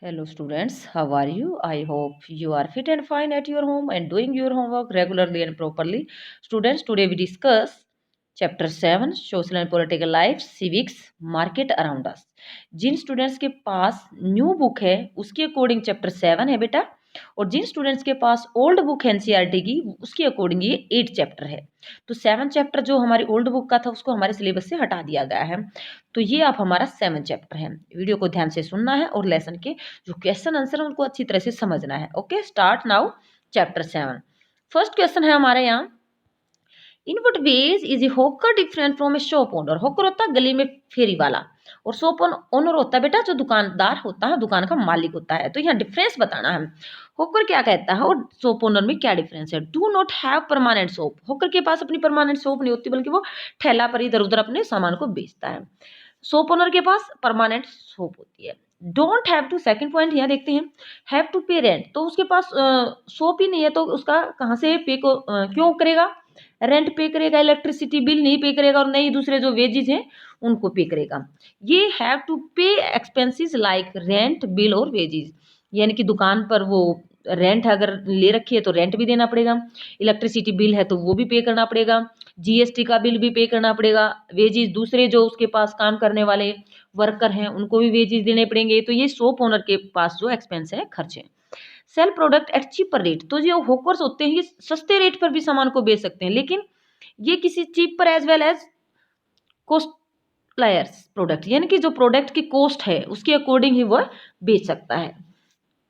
Hello students, how are you? I hope you are fit and fine at your home and doing your homework regularly and properly. Students, today we discuss chapter 7 social and political life, civics, market around us. Jin students के पास new book है उसके according chapter 7 है बेटा, और जिन students के पास old book है NCERT की उसके अकॉर्डिंग ये 8 चैप्टर है। तो 7 चैप्टर जो हमारी ओल्ड बुक का था उसको हमारे सिलेबस से हटा दिया गया है। तो ये आप हमारा 7 चैप्टर है। वीडियो को ध्यान से सुनना है और लेसन के जो क्वेश्चन आंसर है उनको अच्छी तरह से समझना है। Okay, start now chapter 7। First question है हमारे यहाँ, in what veg is a hawker different from A shop owner. Hawker होता है गली में फेरी वाला, और शॉप ओनर होता है बेटा जो दुकानदार होता है, दुकान का मालिक होता है। तो यहाँ डिफरेंस बताना है। हॉकर क्या कहता है और शॉप ओनर में क्या डिफरेंस है। Do not have permanent shop. Hawker के पास अपनी परमानेंट शॉप नहीं होती, बल्कि वो ठेला पर इधर उधर अपने सामान को बेचता है। शॉप ओनर के पास परमानेंट शॉप होती है। Don't have to, second point यहाँ देखते हैं, हैव टू पे रेंट। तो उसके पास शॉप ही नहीं है तो उसका कहाँ से पे को क्यों करेगा, रेंट पे करेगा, इलेक्ट्रिसिटी बिल नहीं पे करेगा, और नहीं दूसरे जो वेजेस हैं उनको पे करेगा। ये हैव टू पे एक्सपेंसेस लाइक रेंट बिल और वेजेस, यानी कि दुकान पर वो रेंट अगर ले रखी है तो रेंट भी देना पड़ेगा, इलेक्ट्रिसिटी बिल है तो वो भी पे करना पड़ेगा, जीएसटी का बिल भी पे करना पड़ेगा, वेजेस दूसरे जो उसके पास काम करने वाले वर्कर हैं उनको भी वेजेस देने पड़ेंगे। तो ये शॉप ओनर के पास जो एक्सपेंस है, खर्चे। Sell product at cheaper rate. तो जो होकर्स होते हैं ये सस्ते रेट पर भी सामान को बेच सकते हैं, लेकिन ये किसी चीप पर as well as cost pliers product, यानी कि जो प्रोडक्ट की कॉस्ट है उसके अकॉर्डिंग ही वह बेच सकता है।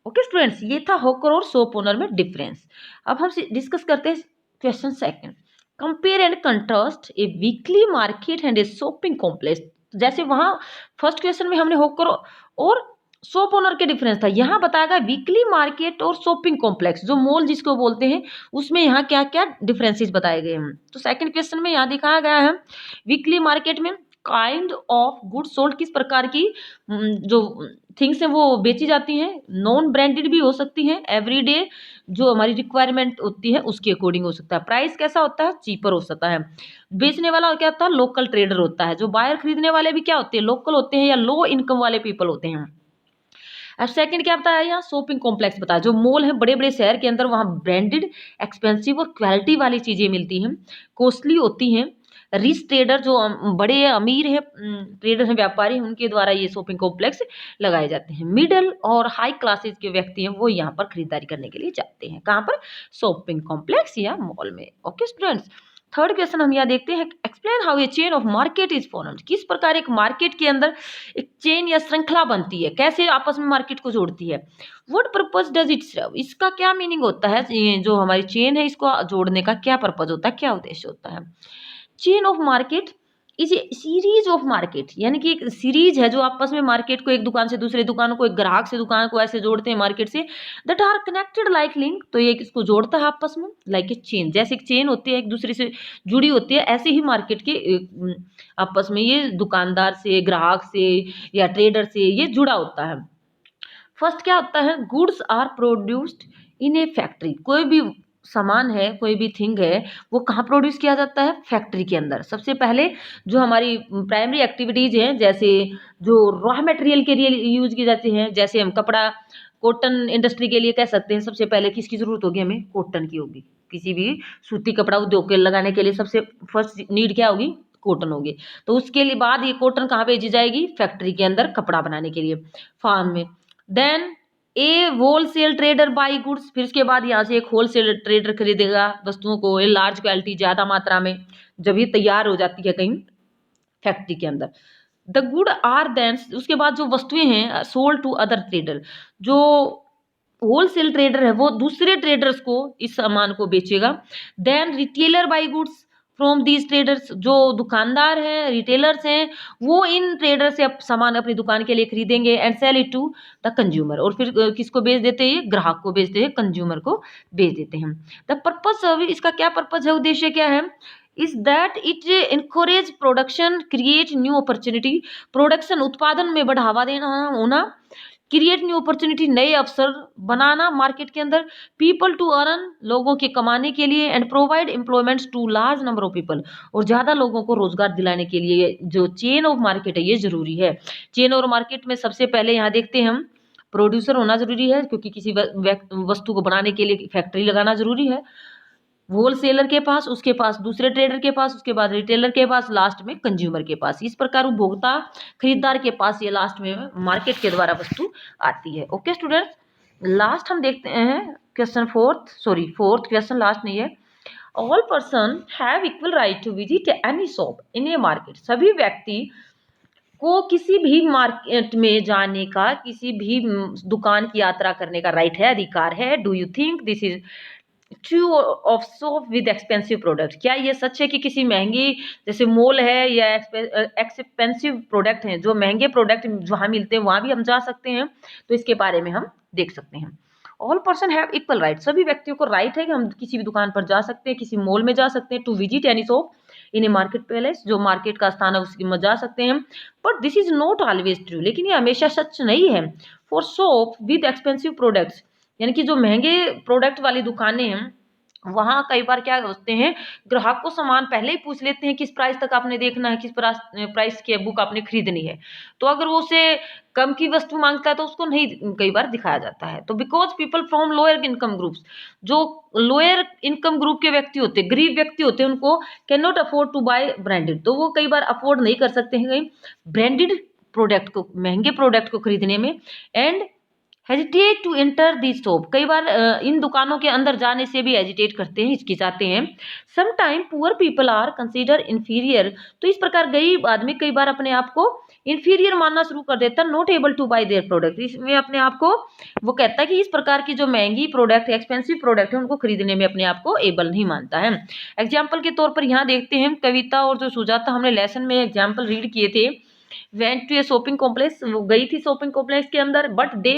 ओके स्टूडेंट्स, ये था हॉकर और शॉप ओनर में डिफरेंस। अब हम डिस्कस करते हैं question second, compare and contrast A weekly market and A shopping complex. जैसे वहां फर्स्ट क्वेश्चन में हमने हॉकर और शॉप ओनर के डिफरेंस था, यहाँ बताया गया वीकली मार्केट और शॉपिंग कॉम्प्लेक्स जो मॉल जिसको बोलते हैं उसमें यहाँ क्या क्या डिफरेंसेस बताए गए हैं। तो सेकंड क्वेश्चन में यहाँ दिखाया गया है वीकली मार्केट में काइंड ऑफ गुड सोल्ड, किस प्रकार की जो थिंग्स हैं वो बेची जाती हैं, नॉन ब्रांडेड भी हो सकती हैं, एवरीडे जो हमारी रिक्वायरमेंट होती है उसके अकॉर्डिंग हो सकता है, प्राइस कैसा होता है, चीपर हो सकता है। बेचने वाला क्या होता है, लोकल ट्रेडर होता है। जो बायर खरीदने वाले भी क्या होते हैं, लोकल होते हैं या लो इनकम वाले पीपल होते हैं। अब सेकंड क्या बताया यहाँ, शॉपिंग कॉम्प्लेक्स बताया, जो मॉल है बड़े बड़े शहर के अंदर वहाँ ब्रांडेड एक्सपेंसिव और क्वालिटी वाली चीजें मिलती हैं, कॉस्टली होती हैं। रिच ट्रेडर जो बड़े अमीर है ट्रेडर हैं, व्यापारी हैं, उनके द्वारा ये शॉपिंग कॉम्प्लेक्स लगाए जाते हैं। मिडिल और हाई क्लासेस के व्यक्ति हैं वो यहाँ पर खरीदारी करने के लिए जाते हैं, कहाँ पर, शॉपिंग कॉम्प्लेक्स या मॉल में। ओके स्टूडेंट्स, थर्ड क्वेश्चन हम यहाँ देखते हैं, explain how a chain of market is formed. किस प्रकार एक मार्केट के अंदर एक चेन या श्रृंखला बनती है, कैसे आपस में मार्केट को जोड़ती है। What purpose does it serve, इसका क्या मीनिंग होता है, जो हमारी चेन है इसको जोड़ने का क्या पर्पज होता है, क्या उद्देश्य होता है। Chain of market is a series of market, यानी कि एक सीरीज है जो आपस में मार्केट को एक दुकान से दूसरे दुकान को, एक ग्राहक से दुकान को ऐसे जोड़ते हैं मार्केट से, that are connected like link. तो ये इसको जोड़ता है आपस में लाइक ए चेन, जैसे एक चेन होती है एक दूसरे से जुड़ी होती है, ऐसे ही मार्केट के आपस में ये दुकानदार से, ग्राहक से या ट्रेडर से ये जुड़ा होता है। फर्स्ट क्या होता है, goods are produced in a factory. कोई भी सामान है, कोई भी थिंग है, वो कहाँ प्रोड्यूस किया जाता है, फैक्ट्री के अंदर। सबसे पहले जो हमारी प्राइमरी एक्टिविटीज हैं, जैसे जो रॉ मटेरियल के लिए यूज की जाती हैं, जैसे हम कपड़ा कॉटन इंडस्ट्री के लिए कह सकते हैं, सबसे पहले किसकी जरूरत होगी, हमें कॉटन की होगी। किसी भी सूती कपड़ा उद्योग के लगाने के लिए सबसे फर्स्ट नीड क्या होगी, कॉटन होगी। तो उसके लिए बाद ये कॉटन कहाँ भेजी जाएगी, फैक्ट्री के अंदर कपड़ा बनाने के लिए, फार्म में। Then a wholesale trader buy goods, फिर उसके बाद यहाँ से एक होलसेल ट्रेडर खरीदेगा वस्तुओं को, ए लार्ज क्वालिटी, ज्यादा मात्रा में, जब ये तैयार हो जाती है कहीं फैक्ट्री के अंदर। द गुड आर देन, उसके बाद जो वस्तुएं हैं सोल्ड टू अदर ट्रेडर, जो होलसेल ट्रेडर है वो दूसरे ट्रेडर्स को इस सामान को बेचेगा। Then retailer buy goods from these traders, जो दुकानदार हैं, रिटेलर्स हैं, वो इन ट्रेडर से सामान अपनी दुकान के लिए खरीदेंगे। And sell it to the consumer, और फिर किसको बेच देते हैं, ग्राहक को बेचते हैं, कंज्यूमर को बेच देते हैं। द पर्पज, इसका क्या पर्पज है, उद्देश्य क्या है, is that it encourage production, create new opportunity. Production, उत्पादन में बढ़ावा देना होना, क्रिएट न्यू अपॉर्चुनिटी, नए अवसर बनाना मार्केट के अंदर, पीपल टू अर्न, लोगों के कमाने के लिए, and provide employments to large number of people, और ज्यादा लोगों को रोजगार दिलाने के लिए जो चेन ऑफ मार्केट है ये जरूरी है। चेन और मार्केट में सबसे पहले यहाँ देखते हैं हम प्रोड्यूसर होना जरूरी है, क्योंकि किसी वस्तु को बनाने के लिए फैक्ट्री लगाना जरूरी है। होलसेलर के पास, उसके पास दूसरे ट्रेडर के पास, उसके बाद रिटेलर के पास, लास्ट में कंज्यूमर के पास। इस प्रकार उपभोक्ता खरीदार के पास ये लास्ट में मार्केट के द्वारा वस्तु आती है। ओके स्टूडेंट्स, लास्ट हम देखते हैं क्वेश्चन फोर्थ क्वेश्चन, लास्ट नहीं है। All person have equal right to visit any shop in a market. सभी व्यक्ति को किसी भी मार्केट में जाने का, किसी भी दुकान की यात्रा करने का राइट है, अधिकार है। Do you think this is true of shop with expensive product? क्या ये सच है कि किसी महंगी, जैसे मॉल है या एक्सपेंसिव प्रोडक्ट हैं, जो महंगे प्रोडक्ट जहाँ मिलते हैं वहां भी हम जा सकते हैं? तो इसके बारे में हम देख सकते हैं। All person have equal right, सभी व्यक्तियों को राइट है कि हम किसी भी दुकान पर जा सकते हैं, किसी मॉल में जा सकते हैं। To visit any shop in a market place, जो मार्केट का स्थान है उसमें जा सकते हैं। But this is not always true, लेकिन ये हमेशा सच नहीं है। For shop with expensive products, यानी कि जो महंगे प्रोडक्ट वाली दुकानें हैं, वहां कई बार क्या होते हैं, ग्राहक को सामान पहले ही पूछ लेते हैं किस प्राइस तक आपने देखना है, किस प्राइस की बुक आपने खरीदनी है। तो अगर वो उसे कम की वस्तु मांगता है तो उसको नहीं कई बार दिखाया जाता है। तो because people from lower income groups, जो लोअर इनकम ग्रुप के व्यक्ति होते हैं, गरीब व्यक्ति होते हैं, उनको can not afford to buy branded, तो वो कई बार अफोर्ड नहीं कर सकते हैं कहीं ब्रांडेड प्रोडक्ट को, महंगे प्रोडक्ट को खरीदने में। And hesitate to enter the shop, कई बार इन दुकानों के अंदर जाने से भी हेजिटेट करते हैं, हिचकिचाते हैं। Some time poor people are consider inferior, तो इस प्रकार गरीब आदमी कई बार अपने आप को इंफीरियर मानना शुरू कर देता है। Not able to buy their product, इसमें अपने आप को वो कहता है कि इस प्रकार की जो महंगी प्रोडक्ट, एक्सपेंसिव प्रोडक्ट है, उनको खरीदने में अपने आप को एबल नहीं मानता है। एग्जाम्पल के तौर पर यहाँ देखते हैं, कविता और जो सुजाता, हमने लेसन में एग्जाम्पल रीड किए थे। Went to a shopping complex, वो गई थी शॉपिंग कॉम्प्लेक्स के अंदर, but they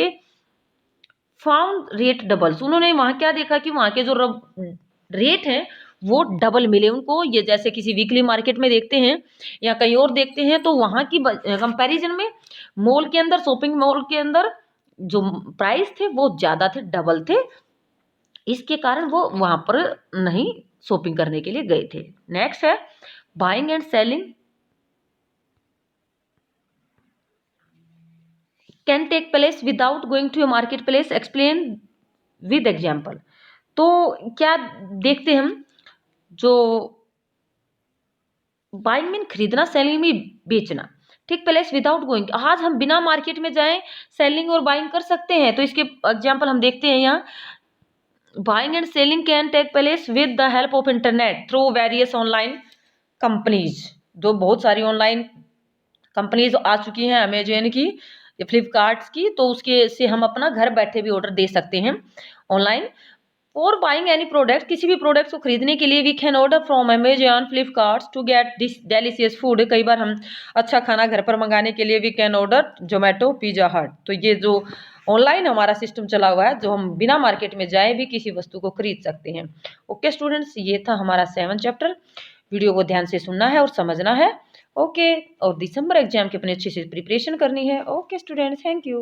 found rate doubles, उन्होंने वहां क्या देखा कि वहां के जो रेट हैं वो डबल मिले उनको। ये जैसे किसी वीकली मार्केट में देखते हैं या कहीं और देखते हैं, तो वहां की कंपैरिजन में मॉल के अंदर, शॉपिंग मॉल के अंदर जो प्राइस थे वो ज्यादा थे, डबल थे। इसके कारण वो वहां पर नहीं शॉपिंग करने के लिए गए थे। नेक्स्ट है buying and selling can take place without going to a market place, explain with example. तो क्या देखते हैं हम, जो बाइंग मीन खरीदना, सेलिंग में बेचना, ठीक, प्लेस विदाउट गोइंग, आज हम बिना मार्केट में जाए सेलिंग और बाइंग कर सकते हैं। तो इसके एग्जाम्पल हम देखते हैं यहाँ, buying and selling can take place with the help of internet through various online companies, जो बहुत सारी ऑनलाइन कंपनीज आ चुकी हैं, अमेजन की, फ्लिपकार्ट की, तो उसके से हम अपना घर बैठे भी ऑर्डर दे सकते हैं ऑनलाइन। और बाइंग एनी प्रोडक्ट, किसी भी प्रोडक्ट को खरीदने के लिए we can order from Amazon, Flipkart to get this delicious food, कई बार हम अच्छा खाना घर पर मंगाने के लिए we can order Zomato, pizza hut. तो ये जो ऑनलाइन हमारा सिस्टम चला हुआ है, जो हम बिना मार्केट में जाए भी किसी वस्तु को खरीद सकते हैं। ओके स्टूडेंट्स, ये था हमारा 7 चैप्टर। वीडियो को ध्यान से सुनना है और समझना है। ओके, और दिसंबर एग्जाम की अपने अच्छे से प्रिपरेशन करनी है। Okay students, thank you.